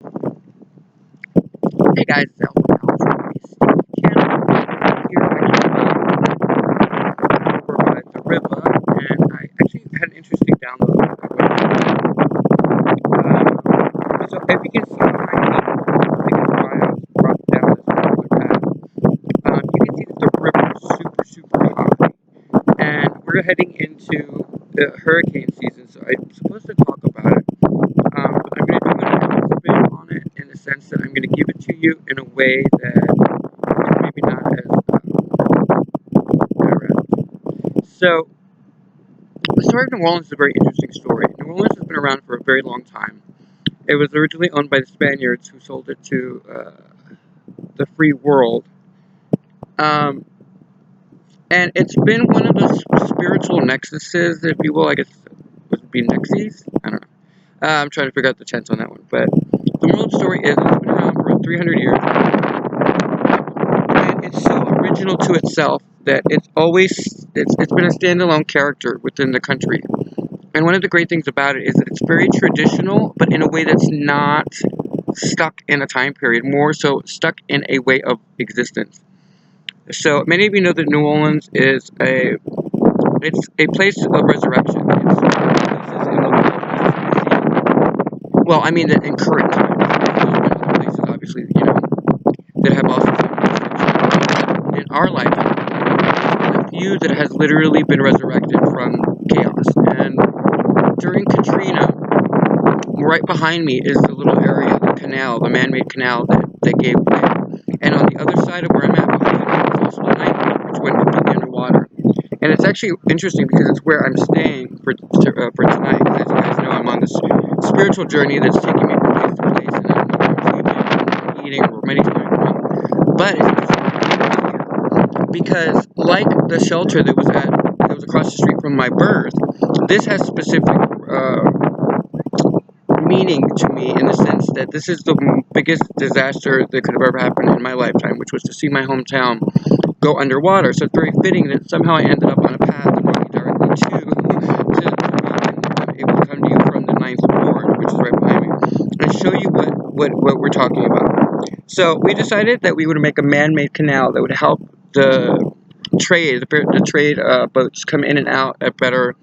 Hey guys, it's Alpha channel. Here over at the river, and I actually had an interesting download. So if you can see behind me, I guess why I was brought down this particular path. You can see that the river is super high, and we're heading into the hurricane season. So I'm supposed to talk about it. But I'm going to do an spin on it in the sense that I'm going to give it to you in a way that is maybe not as direct. So, the story of New Orleans is a very interesting story. New Orleans has been around for a very long time. It was originally owned by the Spaniards who sold it to the free world. Um, and it's been one of those spiritual nexuses, if you will. I guess would be nexus? I don't know. I'm trying to figure out the tense on that one. But the moral of the story is it's been around for 300 years. And it's so original to itself that it's been a standalone character within the country. And one of the great things about it is that it's very traditional, but in a way that's not stuck in a time period, more so stuck in a way of existence. So many of you know that New Orleans is a place of resurrection. It's places in the world. Well, I mean that in current times. There's been other places, obviously, that have also seen resurrection. In our lifetime, there's been a few that has literally been resurrected from chaos. And during Katrina, right behind me is the little area, the canal, the man-made canal that gave way. And on the other side of where I'm at behind me is also the ninth ward, which went completely underwater. And it's actually interesting because it's where I'm staying for tonight. Because as you guys know, I'm on this spiritual journey that's taking me from place to place, and I'm sleeping and eating, or many times wrong. But it's because, like the shelter that was across the street from my birth, this has specific meaning to me in the sense that this is the biggest disaster that could have ever happened in my lifetime, which was to see my hometown go underwater. So it's very fitting that somehow I ended up on a path that brought me directly to me, and I'm able to come to you from the ninth ward, which is right behind me, and show you what we're talking about. So we decided that we would make a man-made canal that would help the trade boats come in and out at better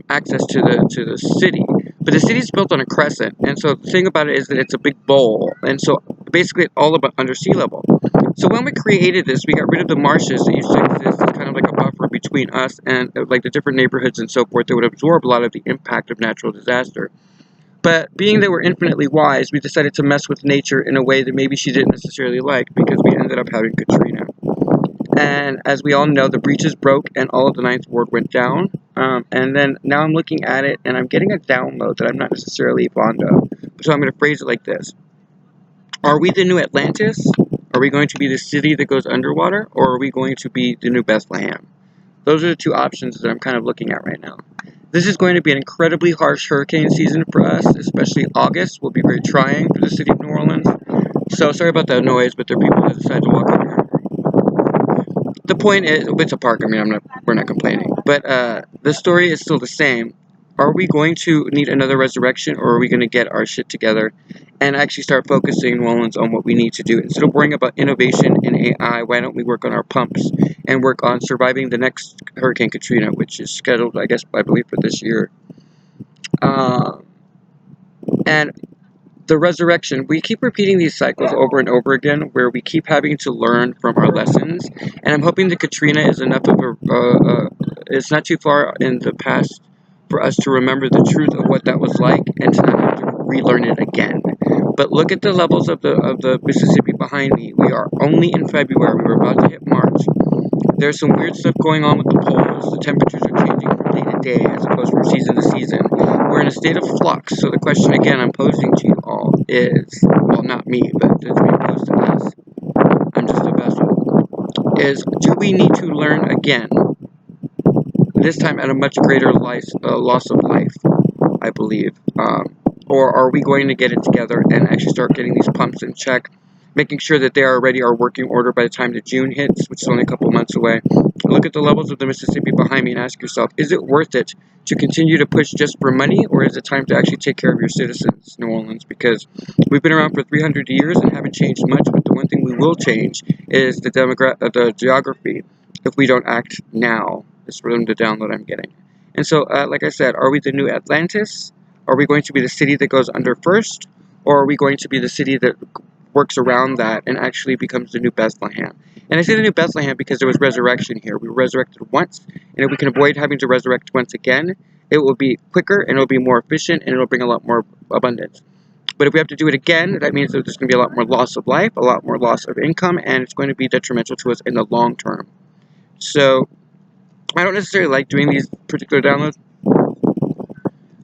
access to the city. But the city is built on a crescent, and so the thing about it is that it's a big bowl, and so basically it's all about under sea level. So when we created this, we got rid of the marshes that used to exist as kind of like a buffer between us and like the different neighborhoods and so forth that would absorb a lot of the impact of natural disaster. But being that we're infinitely wise, we decided to mess with nature in a way that maybe she didn't necessarily like, because we ended up having Katrina. And as we all know, the breaches broke and all of the ninth ward went down. And then now I'm looking at it and I'm getting a download that I'm not necessarily fond of. So I'm going to phrase it like this. Are we the new Atlantis? Are we going to be the city that goes underwater? Or are we going to be the new Bethlehem? Those are the two options that I'm kind of looking at right now. This is going to be an incredibly harsh hurricane season for us, especially August will be very trying for the city of New Orleans. So sorry about that noise, but there are people that decide to walk over here. The point is, it's a park. I mean, we're not complaining, but the story is still the same. Are we going to need another resurrection, or are we going to get our shit together and actually start focusing New Orleans on what we need to do? Instead of worrying about innovation in AI, why don't we work on our pumps and work on surviving the next Hurricane Katrina, which is scheduled, I believe, for this year. And the resurrection, we keep repeating these cycles over and over again, where we keep having to learn from our lessons. And I'm hoping that Katrina is enough of it's not too far in the past for us to remember the truth of what that was like and to not have to relearn it again. But look at the levels of the Mississippi behind me. We are only in February. We're about to hit March. There's some weird stuff going on with the poles. The temperatures are changing from day to day as opposed from season to season. We're in a state of flux. So the question again I'm posing to you all is, well, not me, but it's being posed to us. I'm just a vessel. Is, do we need to learn again? This time at a much greater loss of life, I believe. Or are we going to get it together and actually start getting these pumps in check, making sure that they already are working order by the time the June hits, which is only a couple months away? Look at the levels of the Mississippi behind me and ask yourself, is it worth it to continue to push just for money, or is it time to actually take care of your citizens, New Orleans? Because we've been around for 300 years and haven't changed much, but the one thing we will change is the geography if we don't act now. Is for them to download I'm getting. And so, like I said, are we the new Atlantis? Are we going to be the city that goes under first? Or are we going to be the city that works around that and actually becomes the new Bethlehem? And I say the new Bethlehem because there was resurrection here. We were resurrected once, and if we can avoid having to resurrect once again, it will be quicker, and it will be more efficient, and it will bring a lot more abundance. But if we have to do it again, that means that there's going to be a lot more loss of life, a lot more loss of income, and it's going to be detrimental to us in the long term. So, I don't necessarily like doing these particular downloads,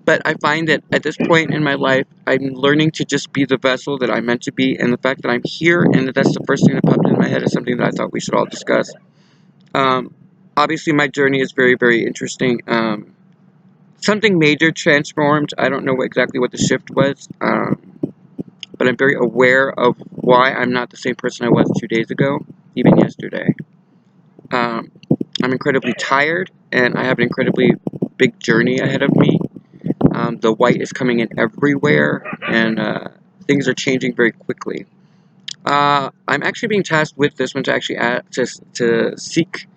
but I find that at this point in my life, I'm learning to just be the vessel that I'm meant to be, and the fact that I'm here and that that's the first thing that popped into my head is something that I thought we should all discuss. Obviously, my journey is very, very interesting. Something major transformed. I don't know exactly what the shift was, but I'm very aware of why I'm not the same person I was 2 days ago, even yesterday. I'm incredibly tired, and I have an incredibly big journey ahead of me. The white is coming in everywhere, and things are changing very quickly. I'm actually being tasked with this one to actually to seek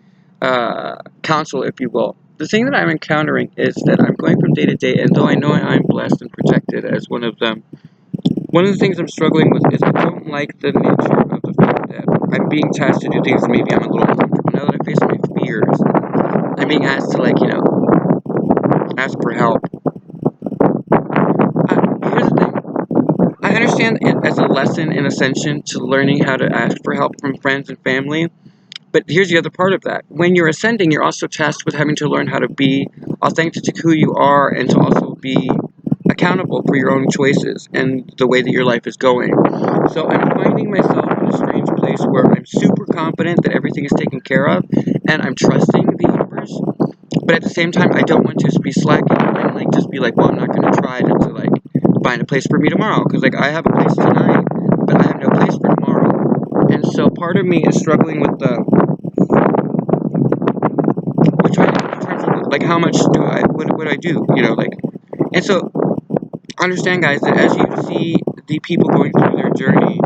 counsel, if you will. The thing that I'm encountering is that I'm going from day to day, and though I know I'm blessed and protected as one of them, one of the things I'm struggling with is I don't like the nature of the fact that I'm being tasked to do things that maybe I'm a little uncomfortable. Now that I face my fears, I'm being asked to, ask for help. Here's the thing. I understand it as a lesson in ascension to learning how to ask for help from friends and family, but here's the other part of that. When you're ascending, you're also tasked with having to learn how to be authentic to who you are and to also be accountable for your own choices and the way that your life is going. So I'm finding myself in a strange place where I'm super confident that everything is taken care of, and I'm trusting the universe, but at the same time, I don't want to be slacking and just be well, I'm not going to try to find a place for me tomorrow, because I have a place tonight, but I have no place for tomorrow. And so part of me is struggling with how much do what do I do, and so understand, guys, that as you see the people going through their journey,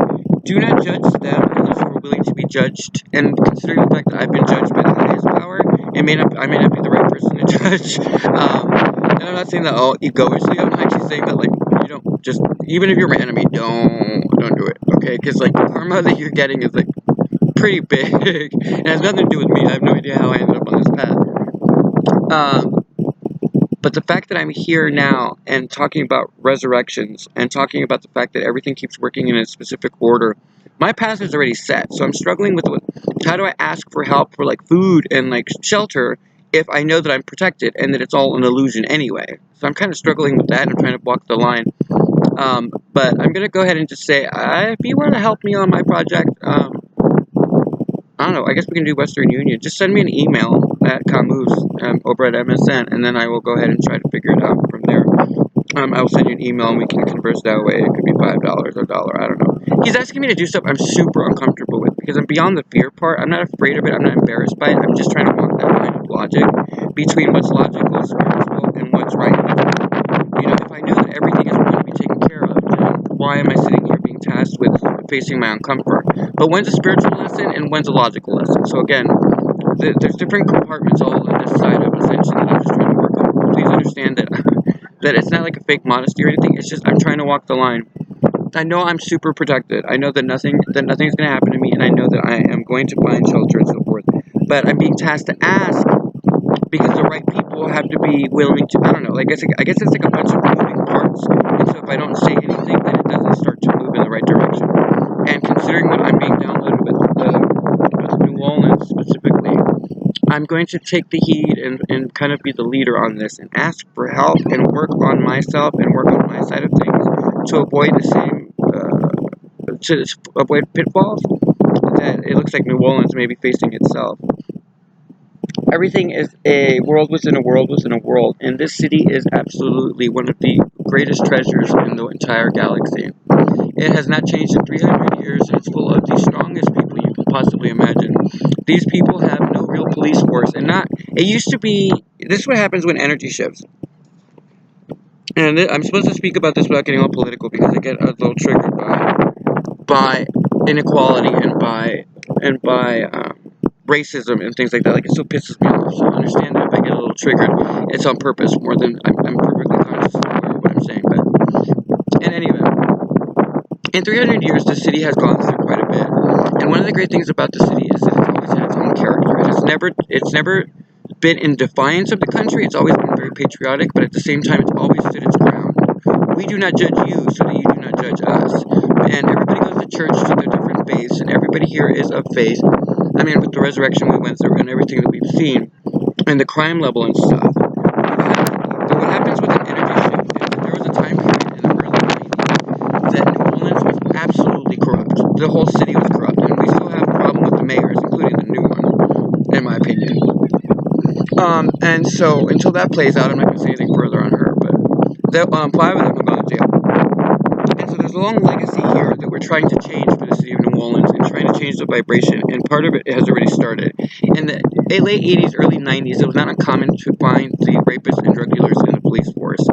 do not judge them unless you're willing to be judged. And considering the fact that I've been judged by the highest power, I may not be the right person to judge. And I'm not saying that all egoishly. I'm actually saying that you don't just, even if you're my enemy, don't do it, okay? Because the karma that you're getting is pretty big. It has nothing to do with me. I have no idea how I ended up on this path. But the fact that I'm here now and talking about resurrections and talking about the fact that everything keeps working in a specific order, my path is already set. So I'm struggling with how do I ask for help for food and shelter if I know that I'm protected and that it's all an illusion anyway. So I'm kind of struggling with that, and I'm trying to walk the line. But I'm going to go ahead and just say, if you want to help me on my project, I don't know, I guess we can do Western Union. Just send me an email at Camus over at MSN, and then I will go ahead and try to figure it out from there. I will send you an email, and we can converse that way. It could be $5 or $1, I don't know. He's asking me to do stuff I'm super uncomfortable with, because I'm beyond the fear part. I'm not afraid of it. I'm not embarrassed by it. I'm just trying to walk that line of logic between what's logical, spiritual, and what's right. If I know that everything is going to be taken care of, then why am I sitting here being tasked with facing my own comfort? But when's a spiritual lesson and when's a logical lesson? So again, there's different compartments all on this side of ascension that I'm just trying to work on. Please understand that that it's not like a fake modesty or anything. It's just I'm trying to walk the line. I know I'm super protected. I know that nothing's going to happen to me, and I know that I am going to find shelter and so forth. But I'm being tasked to ask because the right people have to be willing to. I don't know. I guess it's a bunch of moving parts. And so if I don't say anything, then it doesn't start to move in the right direction. And considering what I'm being downloaded with New Orleans specifically, I'm going to take the heat and kind of be the leader on this and ask for help and work on myself and work on my side of things to avoid to avoid pitfalls that it looks like New Orleans may be facing itself. Everything is a world within a world within a world, and this city is absolutely one of the greatest treasures in the entire galaxy. It has not changed in 300 years. It's full of the strongest people you can possibly imagine. These people have no real police force, and it used to be This is what happens when energy shifts. And I'm supposed to speak about this without getting all political because I get a little triggered by inequality and by racism and things like that. Like, it still pisses me off. So understand that if I get a little triggered, it's on purpose more than I'm perfectly conscious of what I'm saying. But in any event, in 300 years, the city has gone through quite a bit. And one of the great things about the city is that it's always had its own character. It's never been in defiance of the country. It's always been very patriotic, but at the same time, it's always stood its ground. We do not judge you so that you do not judge us. And everybody goes to church to their different faiths, and everybody here is of faith. I mean, with the resurrection we went through and everything that we've seen, and the crime level and stuff. What happens with an energy shift is that there was a time period in the early 90s that New Orleans was absolutely corrupt. The whole city was corrupt, and we still have a problem with the mayors, including the new one, in my opinion. And so until that plays out, I'm not going to say anything further on her, but 5 of them have gone to jail. And so there's a long legacy here that we're trying to change for the city of New Orleans and trying to change the vibration, and part of it has already started. In the late 80s, early 90s, it was not uncommon to find the rapists and drug dealers in the police force.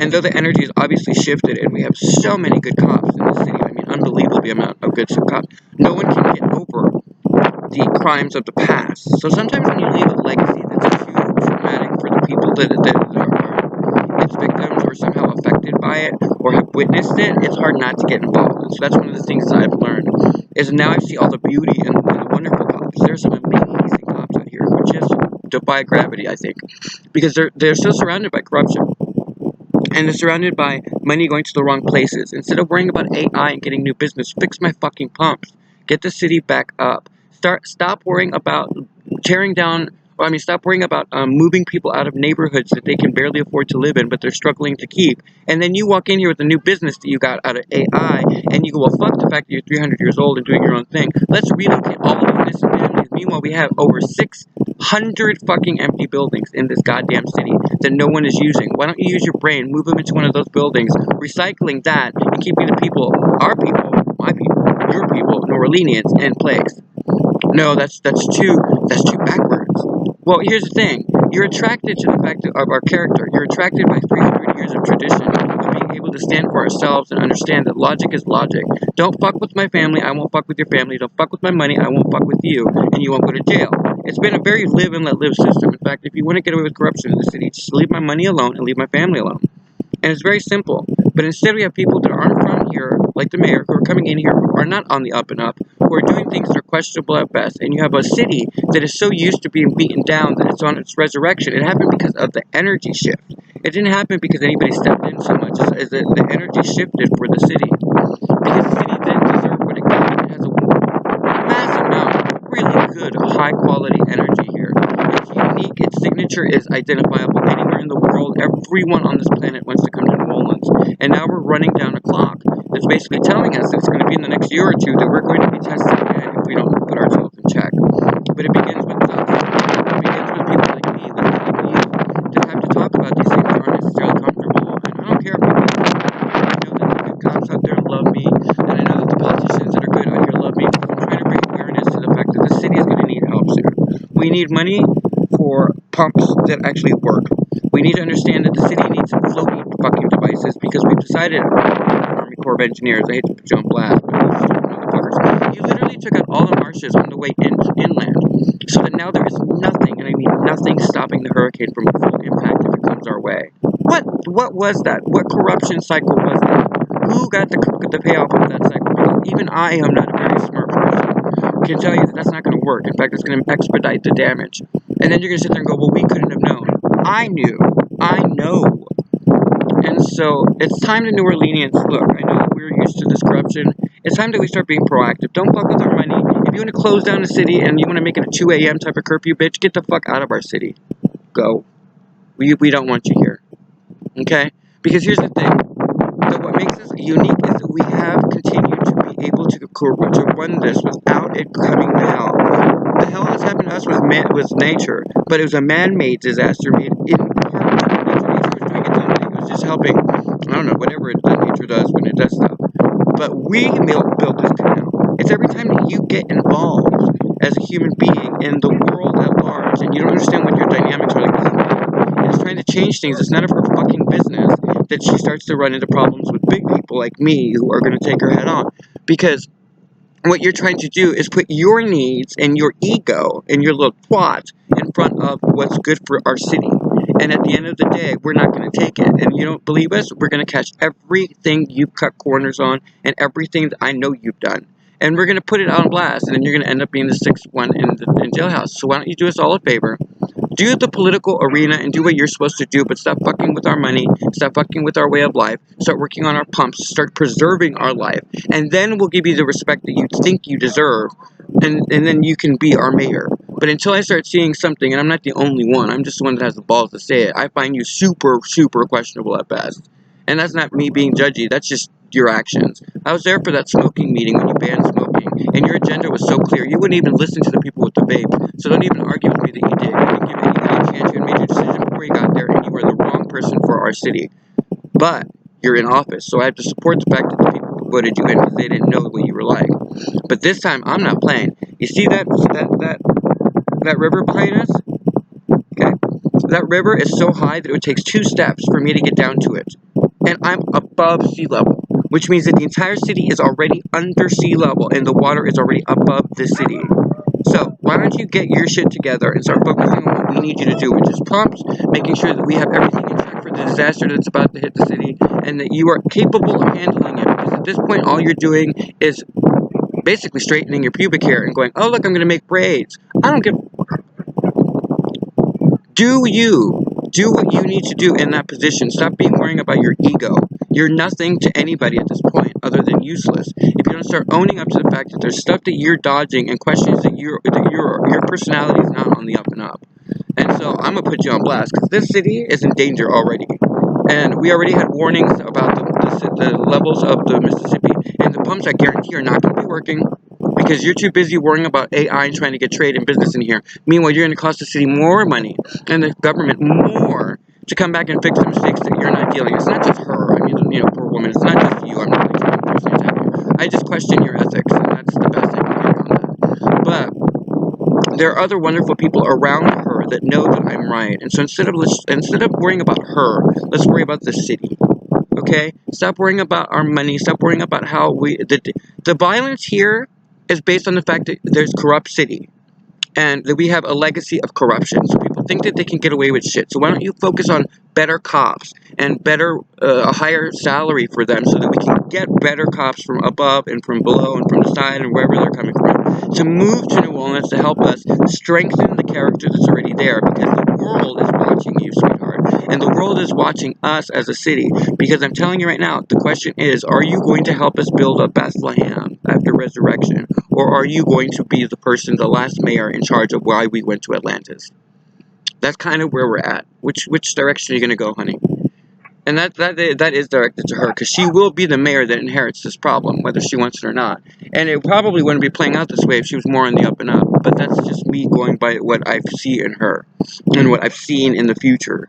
And though the energy has obviously shifted and we have so many good cops in the city, I mean, unbelievable the amount of good cops, no one can get over the crimes of the past. So sometimes when you leave a legacy that's too traumatic for the people that are its victims or somehow affected by it or have witnessed it, it's hard not to get involved. And so that's one of the things that I've learned, is now I see all the beauty and the wonderful cops. There's some amazing cops out here who just defy gravity, I think, because they're still surrounded by corruption. And they're surrounded by money going to the wrong places. Instead of worrying about AI and getting new business, fix my fucking pumps. Get the city back up. Stop worrying about tearing down. Stop worrying about moving people out of neighborhoods that they can barely afford to live in, but they're struggling to keep. And then you walk in here with a new business that you got out of AI, and you go, well, fuck the fact that you're 300 years old and doing your own thing. Let's relocate all of these innocent families. Meanwhile, we have over 600 fucking empty buildings in this goddamn city that no one is using. Why don't you use your brain, move them into one of those buildings, recycling that, and keeping the people, our people, my people, your people, New Orleanians, in place? No, that's too backwards. Well, here's the thing. You're attracted to the fact of our character. You're attracted by 300 years of tradition of being able to stand for ourselves and understand that logic is logic. Don't fuck with my family, I won't fuck with your family. Don't fuck with my money, I won't fuck with you, and you won't go to jail. It's been a very live and let live system. In fact, if you want to get away with corruption in the city, just leave my money alone and leave my family alone. And it's very simple. But instead we have people that aren't from here, like the mayor, who are coming in here, who are not on the up and up, who are doing things that are questionable at best. And you have a city that is so used to being beaten down that it's on its resurrection. It happened because of the energy shift. It didn't happen because anybody stepped in so much as the energy shifted for the city. Because the city didn't deserve what it got. It has a massive amount of really good, high-quality energy here. It's unique. Its signature is identifiable anywhere in the world. Everyone on this planet wants to come to New Orleans. And now we're running down a clock that's basically telling us that it's going to be in the next year or two that we're going to be tested again if we don't put ourselves in check. But it begins with us. It begins with people like me, like you, that have to talk about these things that aren't necessarily comfortable. And I don't care if people I know that the good cops out there love me, and I know that the politicians that are good out here love me. I'm trying to bring awareness to the fact that the city is going to need help soon. We need money for pumps that actually work. We need to understand that the city needs some floating fucking devices because we've decided, Army Corps of Engineers, I hate to put you on blast, but these stupid motherfuckers, you literally took out all the marshes on the way inland, so that now there is nothing, and I mean nothing, stopping the hurricane from full impact if it comes our way. What was that? What corruption cycle was that? Who got the payoff of that cycle? Because even I am not a very smart person. Can tell you that that's not going to work. In fact, it's going to expedite the damage. And then you're going to sit there and go, well, we couldn't have known. I knew. I know. And so it's time to New Orleanians. Look, I know that we're used to this corruption. It's time that we start being proactive. Don't fuck with our money. If you want to close down the city and you want to make it a 2 a.m. type of curfew, bitch, get the fuck out of our city. Go. We don't want you here. Okay? Because here's the thing. What makes us unique is that we have continued to be able to run this without it coming to hell. The hell that's happened to us was nature, but it was a man-made disaster made in part by nature. Nature was doing its own thing. It was just helping, I don't know, whatever nature does when it does stuff. But we built this canal. It's every time that you get involved as a human being in the world at large, and you don't understand what your dynamics are like. trying to change things, it's none of her fucking business that she starts to run into problems with big people like me who are going to take her head on. Because what you're trying to do is put your needs and your ego and your little twat in front of what's good for our city. And at the end of the day, we're not going to take it. And you don't believe us? We're going to catch everything you've cut corners on and everything that I know you've done. And we're going to put it on blast, and then you're going to end up being the sixth one in jailhouse. So why don't you do us all a favor? Do the political arena and do what you're supposed to do, but stop fucking with our money, stop fucking with our way of life, start working on our pumps, start preserving our life, and then we'll give you the respect that you think you deserve, and then you can be our mayor. But until I start seeing something, and I'm not the only one, I'm just the one that has the balls to say it, I find you super, super questionable at best. And that's not me being judgy, that's just your actions. I was there for that smoking meeting when you banned smoking, and your agenda was so clear, you wouldn't even listen to the people with the vape, so don't even argue with me that you did. You didn't give anybody a chance, you had made your decision before you got there, and you are the wrong person for our city. But you're in office, so I have to support the fact that the people who voted you in because they didn't know what you were like. But this time, I'm not playing. You see that river behind us? Okay? That river is so high that it would take 2 steps for me to get down to it. And I'm above sea level, which means that the entire city is already under sea level and the water is already above the city. So why don't you get your shit together and start focusing on what we need you to do, which is pumps, making sure that we have everything in check for the disaster that's about to hit the city, and that you are capable of handling it. Because at this point, all you're doing is basically straightening your pubic hair and going, oh look, I'm going to make braids. I don't give. Do what you need to do in that position. Stop worrying about your ego. You're nothing to anybody at this point other than useless. If you don't start owning up to the fact that there's stuff that you're dodging and questions that your personality is not on the up and up. And so I'm going to put you on blast because this city is in danger already. And we already had warnings about the levels of the Mississippi. And the pumps, I guarantee, are not going to be working because you're too busy worrying about AI and trying to get trade and business in here. Meanwhile, you're going to cost the city more money and the government more to come back and fix the mistakes that you're not dealing with. It's not just her. I mean, poor woman. It's not just you. I'm not like trying to personally attack you. I just question your ethics, and that's the best I can give on that. But there are other wonderful people around her that know that I'm right. And so instead of worrying about her, let's worry about the city. Okay? Stop worrying about our money. Stop worrying about how the violence here is based on the fact that there's corrupt city and that we have a legacy of corruption. So people think that they can get away with shit. So why don't you focus on better cops and a higher salary for them so that we can get better cops from above and from below and from the side and wherever they're coming from to move to New Orleans to help us strengthen the character that's already there, because the world is watching you, sweetheart, and the world is watching us as a city. Because I'm telling you right now, the question is, are you going to help us build up Bethlehem after resurrection, or are you going to be the last mayor in charge of why we went to Atlantis? That's kind of where we're at. Which direction are you going to go, honey? And that is directed to her, because she will be the mayor that inherits this problem, whether she wants it or not. And it probably wouldn't be playing out this way if she was more on the up and up. But that's just me going by what I see in her and what I've seen in the future.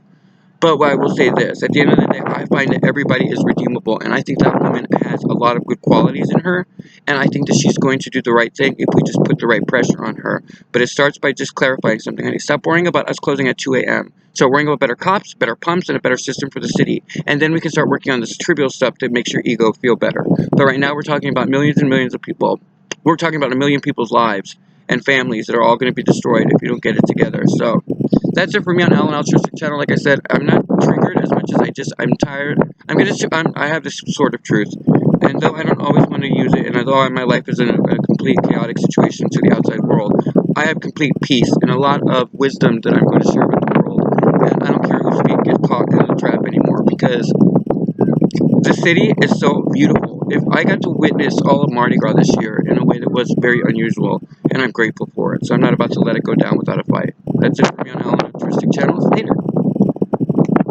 But I will say this, at the end of the day, I find that everybody is redeemable, and I think that woman has a lot of good qualities in her, and I think that she's going to do the right thing if we just put the right pressure on her. But it starts by just clarifying something, honey. Stop worrying about us closing at 2 a.m. Start worrying about better cops, better pumps, and a better system for the city. And then we can start working on this trivial stuff that makes your ego feel better. But right now we're talking about millions and millions of people. We're talking about 1 million people's lives and families that are all going to be destroyed if you don't get it together. So that's it for me on Alan Altruistic Channel. Like I said, I'm not triggered as much as I'm tired. I have this sort of truth, and though I don't always want to use it, and although my life is in a complete chaotic situation to the outside world, I have complete peace and a lot of wisdom that I'm going to share with the world. And I don't care whose feet get caught in the trap anymore, because the city is so beautiful. If I got to witness all of Mardi Gras this year in a way that was very unusual, and I'm grateful for it. So I'm not about to let it go down without a fight. That's it for me on Alan Altruistic Channel. Later.